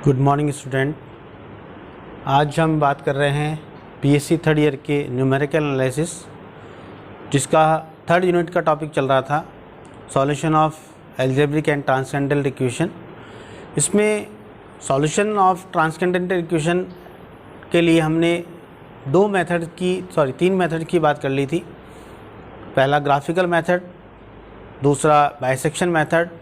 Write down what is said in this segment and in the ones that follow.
Good morning student. आज हम बात कर रहे हैं पीएससी थर्ड ईयर के न्यूमेरिकल एनालिसिस, जिसका थर्ड यूनिट का टॉपिक चल रहा था solution of algebraic and transcendental equation. इसमें सॉल्यूशन ऑफ ट्रांसेंडेंटल इक्वेशन के लिए हमने तीन मेथड की बात कर ली थी। पहला ग्राफिकल मेथड, दूसरा बाइसेक्शन मेथड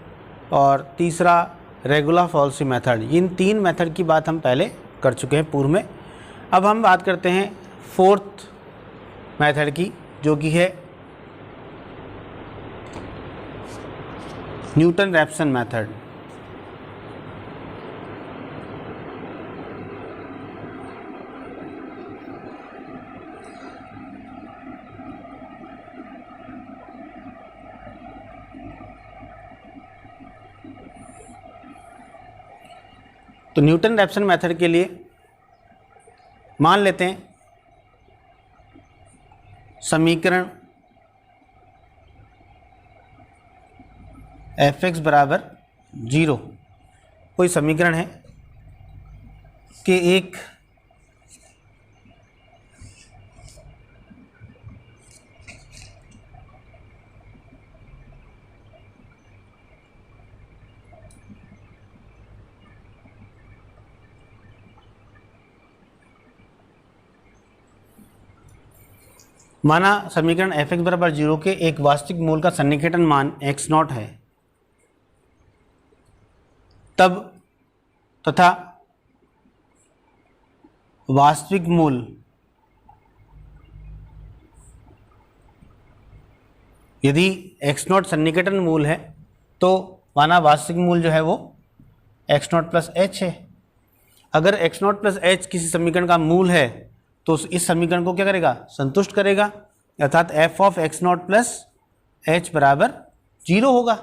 और तीसरा रेगुलर फॉल्सी मेथड। इन तीन मेथड की बात हम पहले कर चुके हैं पूर्व में। अब हम बात करते हैं फोर्थ मेथड की, जो कि है न्यूटन-रैप्सन मेथड। तो न्यूटन-रैप्सन मेथड के लिए मान लेते हैं समीकरण f(x) बराबर 0 कोई समीकरण है कि एक माना समीकरण f(x) बराबर 0 के एक वास्तविक मूल का सन्निकटन मान x0 है, तब तथा वास्तविक मूल यदि x0 सन्निकटन मूल है तो माना वास्तविक मूल जो है वो x0 प्लस h है। अगर x0 प्लस h किसी समीकरण का मूल है तो इस समीकरण को क्या करेगा, संतुष्ट करेगा, अर्थात f of x0 plus h बराबर 0 होगा।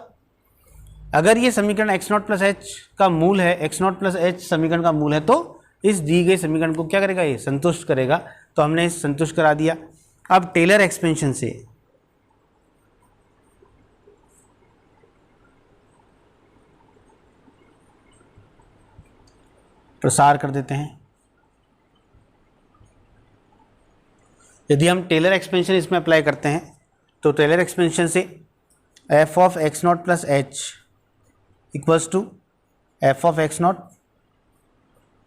अगर ये समीकरण x0 प्लस h का मूल है, x0 प्लस h समीकरण का मूल है, तो इस दी गई समीकरण को क्या करेगा, ये संतुष्ट करेगा। तो हमने इस संतुष्ट करा दिया। अब टेलर एक्सपेंशन से प्रसार कर देते हैं। यदि हम टेलर एक्सपेंशन इसमें अप्लाई करते हैं तो टेलर एक्सपेंशन से f of x0 plus h equals to f of x0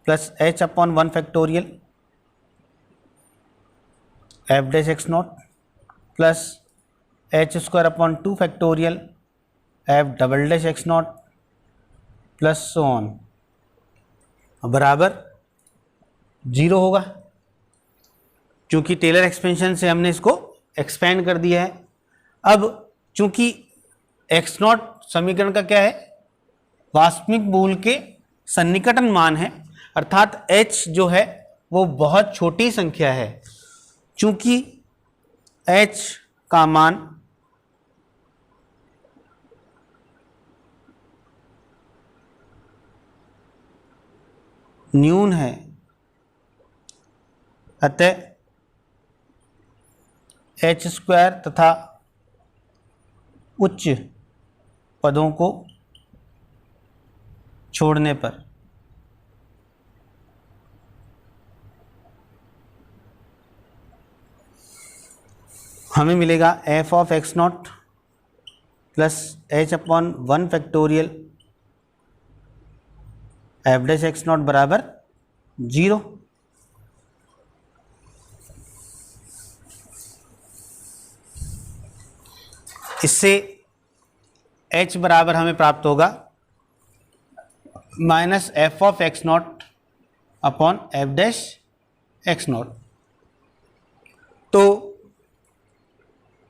plus h upon 1 factorial f dash x0 plus h square upon 2 factorial f double dash x0 plus so on बराबर 0 होगा। चूँकि Taylor expansion से हमने इसको expand कर दिया है। अब चूँकि x0 समीकरण का क्या है, वास्तविक मूल के सन्निकटन मान है, अर्थात h जो है वो बहुत छोटी संख्या है। चूँकि h का मान न्यून है, अतः h स्क्वायर तथा उच्च पदों को छोड़ने पर हमें मिलेगा f of x0 plus h upon 1 factorial f dash x0 बराबर 0। इससे h बराबर हमें प्राप्त होगा minus f of x0 upon f dash x0। तो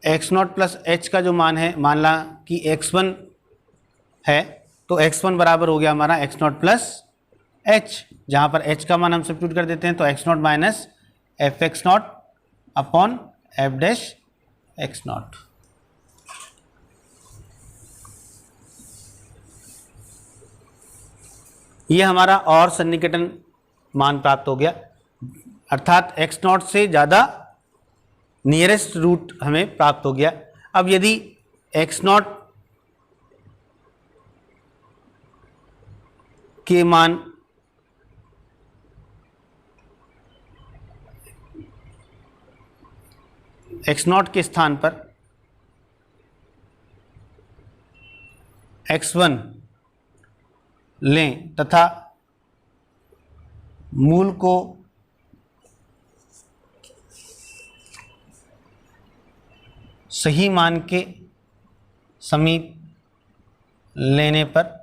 x0 प्लस h का जो मान है, मान ला कि x1 है, तो x1 बराबर हो गया हमारा x0 प्लस h। जहाँ पर h का मान हम सब्स्टिट्यूट कर देते हैं तो x0 minus F x0 upon f dash x0। ये हमारा और सन्निकटन मान प्राप्त हो गया, अर्थात x0 से ज़्यादा नियरेस्ट रूट हमें प्राप्त हो गया। अब यदि x0 के मान एक्स नॉट के स्थान पर x1 लें तथा मूल को सही मान के समीप लेने पर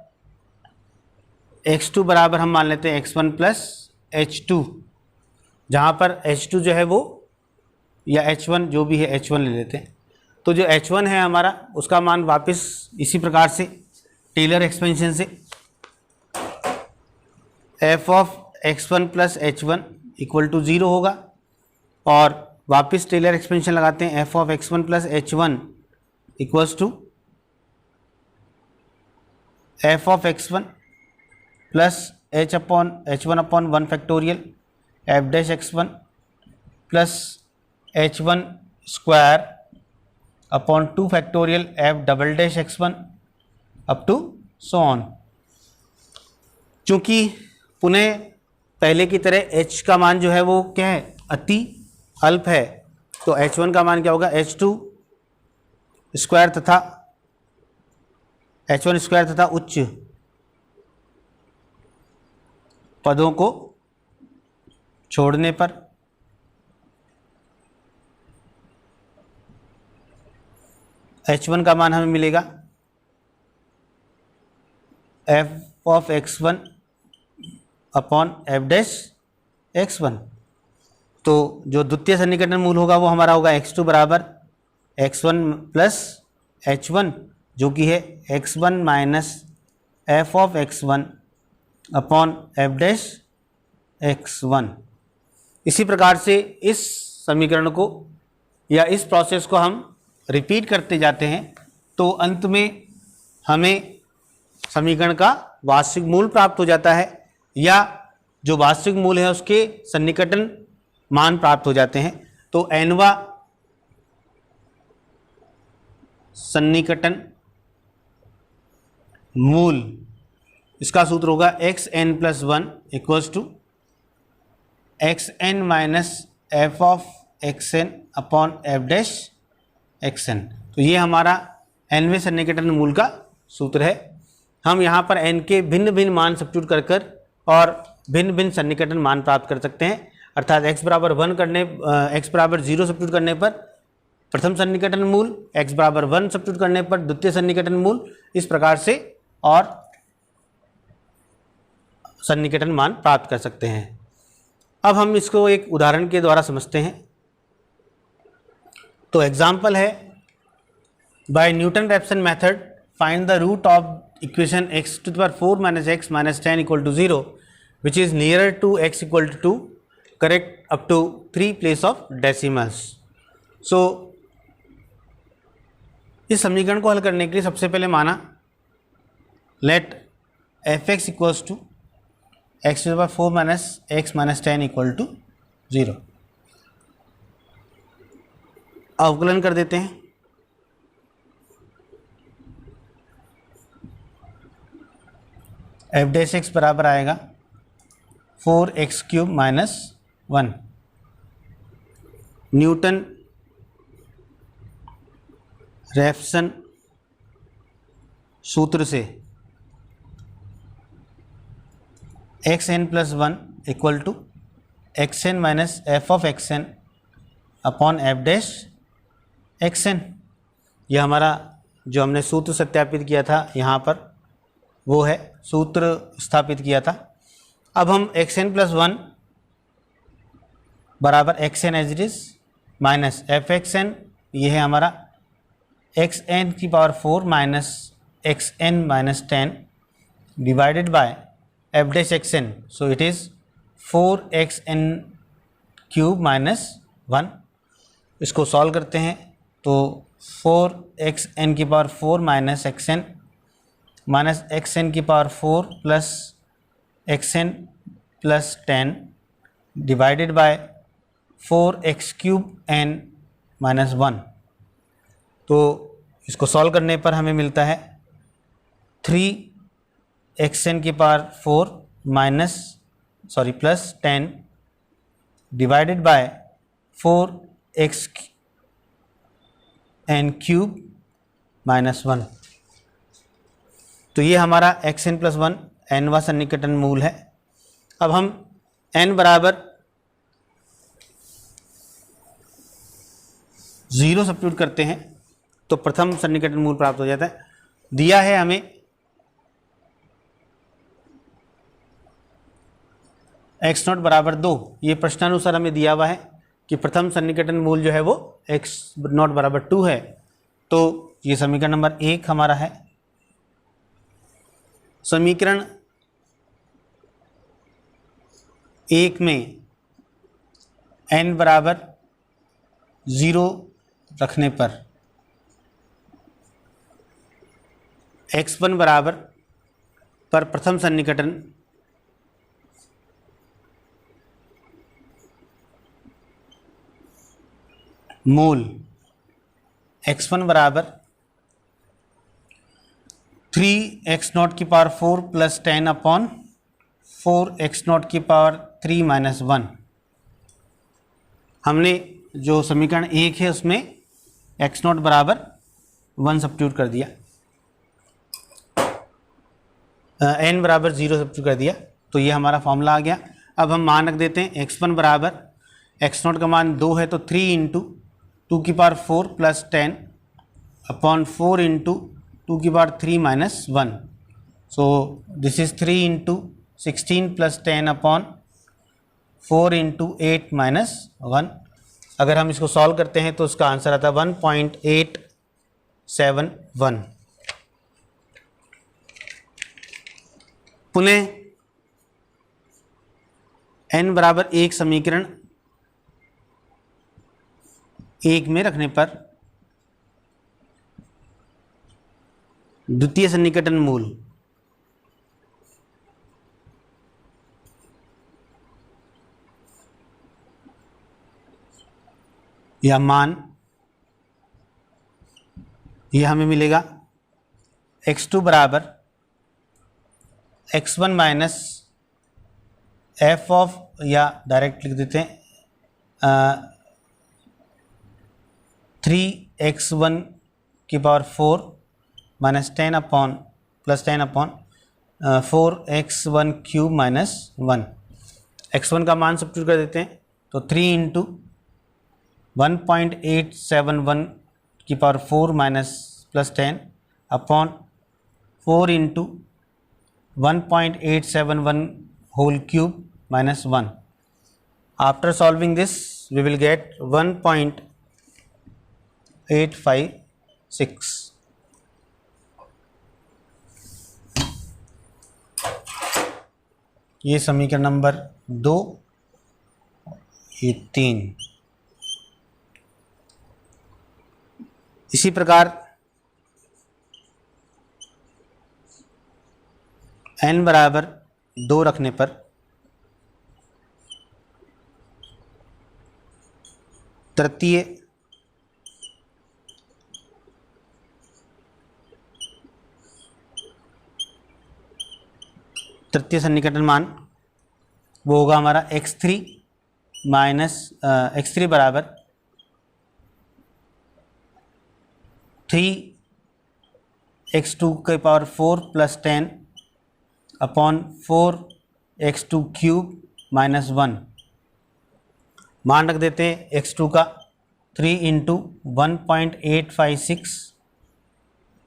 x2 बराबर हम मान लेते हैं x1 प्लस h2, जहाँ पर h2 जो है वो या h1 जो भी है h1 ले लेते हैं। तो जो h1 है हमारा उसका मान वापस इसी प्रकार से टेलर एक्सपेंशन से f of x1 plus h1 equal to 0 होगा, और वापस टेलर एक्सपेंशन लगाते हैं f of x1 plus h1 equals to f of x1 plus h1 upon 1 factorial f dash x1 plus h1 square upon 2 factorial f double dash x1 up to so on. चूँकि पुनः पहले की तरह h का मान जो है वो क्या है, अति अल्प है, तो h1 का मान क्या होगा, h2 स्क्वायर तथा h1 स्क्वायर तथा उच्च पदों को छोड़ने पर h1 का मान हमें मिलेगा f of x1 upon f dash x1। तो जो द्वितीय सन्निकटन मूल होगा वो हमारा होगा x2 बराबर x1 प्लस h1, जो कि है x1 minus f of x1 upon f dash x1। इसी प्रकार से इस समीकरण को या इस प्रोसेस को हम रिपीट करते जाते हैं, तो अंत में हमें समीकरण का वास्तविक मूल प्राप्त हो जाता है, या जो वास्तविक मूल है उसके सन्निकटन मान प्राप्त हो जाते हैं। तो nवा सन्निकटन मूल, इसका सूत्र होगा xn plus 1 equals to xn minus f of xn upon f dash xn। तो ये हमारा nवें सन्निकटन मूल का सूत्र है। हम यहाँ पर n के भिन्न भिन्न मान सब्स्टिट्यूट कर कर और भिन्न भिन्न सन्निकटन मान प्राप्त कर सकते हैं, अर्थात x बराबर 1 करने x बराबर 0 सब्स्टिट्यूट करने पर प्रथम सन्निकटन मूल, x बराबर 1 सब्स्टिट्यूट करने पर द्वितीय सन्निकटन मूल, इस प्रकार से और सन्निकटन मान प्राप्त कर सकते हैं। अब हम इसको एक उदाहरण के द्वारा समझते हैं। तो एग्जाम्पल है, by Newton Raphson method find the root of equation x to the power 4 minus x minus 10 equal to 0 which is nearer to x equal to 2, correct up to 3 place of decimals। so इस समीकरण को हल करने के लिए सबसे पहले माना let f(x) equals to x to the power 4 minus x minus 10 equal to 0। अवकलन कर देते हैं। f डैश x बराबर आएगा 4x cube minus 1। Newton Raphson सूत्र से xn plus 1 equal to xn minus f of xn upon f dash xn। यह हमारा जो हमने सूत्र सत्यापित किया था यहाँ पर वो है, सूत्र स्थापित किया था। अब हम xn प्लस 1 बराबर xn as it is minus fxn, ये है हमारा xn की power 4 minus xn minus 10 divided by f dash xn, so it is 4xn cube minus 1। इसको सॉल्व करते हैं तो 4xn की power 4 minus xn minus xn की power 4 plus xn plus 10 divided by 4x cube n minus 1। तो इसको solve करने पर हमें मिलता है 3xn की power 4 plus 10 divided by 4x n cube minus 1। तो ये हमारा एक्स एन प्लस 1 nवां सन्निकटन मूल है। अब हम n बराबर 0 सब्स्टिट्यूट करते हैं तो प्रथम सन्निकटन मूल प्राप्त हो जाता है। दिया है हमें एक्स नॉट बराबर 2, ये प्रश्नानुसार हमें दिया हुआ है कि प्रथम सन्निकटन मूल जो है वो एक्स नॉट बराबर 2 है। तो ये समीकरण नंबर 1 हमारा है। समीकरण 1 में n बराबर 0 रखने पर x1 बराबर पर प्रथम सन्निकटन मूल x1 बराबर 3x0 की पावर 4 प्लस 10 अपॉन 4x0 की पावर 3 माइनस 1। हमने जो समीकरण 1 है उसमें x0 बराबर 1 सब्स्टिट्यूट कर दिया, n बराबर 0 सब्स्टिट्यूट कर दिया, तो ये हमारा फॉर्मूला आ गया। अब हम मान रख देते हैं x1 बराबर x0 का मान 2 है तो 3 इंटू 2 की पावर 4 प्लस 10 अपॉन 4 इंटू 2 की power 3 minus 1। So this is 3 into 16 plus 10 upon 4 into 8 minus 1। अगर हम इसको सॉल्व करते हैं तो उसका आंसर आता है 1.871। पुनः n बराबर 1 समीकरण 1 में रखने पर द्वितीय सन्निकटन मूल या मान यह हमें मिलेगा x2 बराबर x1 माइनस एफ ऑफ, या डायरेक्ट लिख देते हैं 3x1 की power 4 minus 10 upon plus 10 upon 4x1 cube minus 1। x1 का मान सब्स्टिट्यूट कर देते हैं तो 3 इंटू 1.871 की power 4 minus plus 10 upon 4 into 1.871 whole cube minus 1. After solving this we will get 1.856. ये समीकरण नंबर 2, ये 3। इसी प्रकार n बराबर 2 रखने पर तृतीय सन्निकटन मान वो होगा हमारा x3 माइनस x3 बराबर 3x2 के power 4 plus 10 upon 4x2 cube minus 1। मान रख देते हैं x2 का 3 into 1.856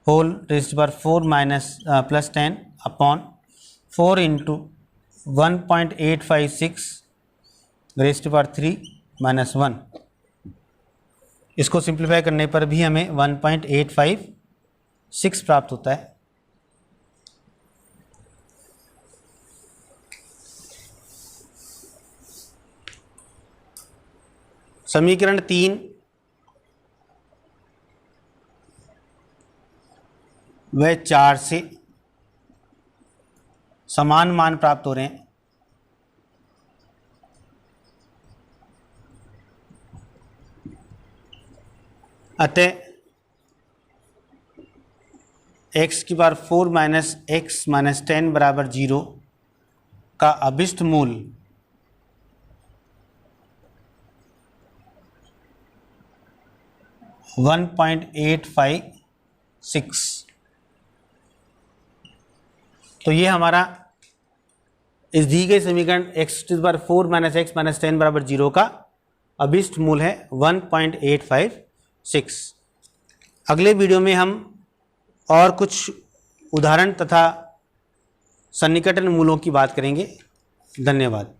whole raised power 4 minus plus 10 upon 4 into 1.856 raised power 3 minus 1। इसको सिंप्लीफाई करने पर भी हमें 1.856 प्राप्त होता है। समीकरण 3 व 4 से समान मान प्राप्त हो रहे हैं। अतः x की पावर 4 माइनस एक्स माइनस 10 बराबर 0 का अभिष्ट मूल 1.856। तो ये हमारा इस दी गई समीकरण x⁴ - x - 10 = 0 का अभिष्ट मूल है 1.856। अगले वीडियो में हम और कुछ उदाहरण तथा सन्निकटन मूलों की बात करेंगे। धन्यवाद।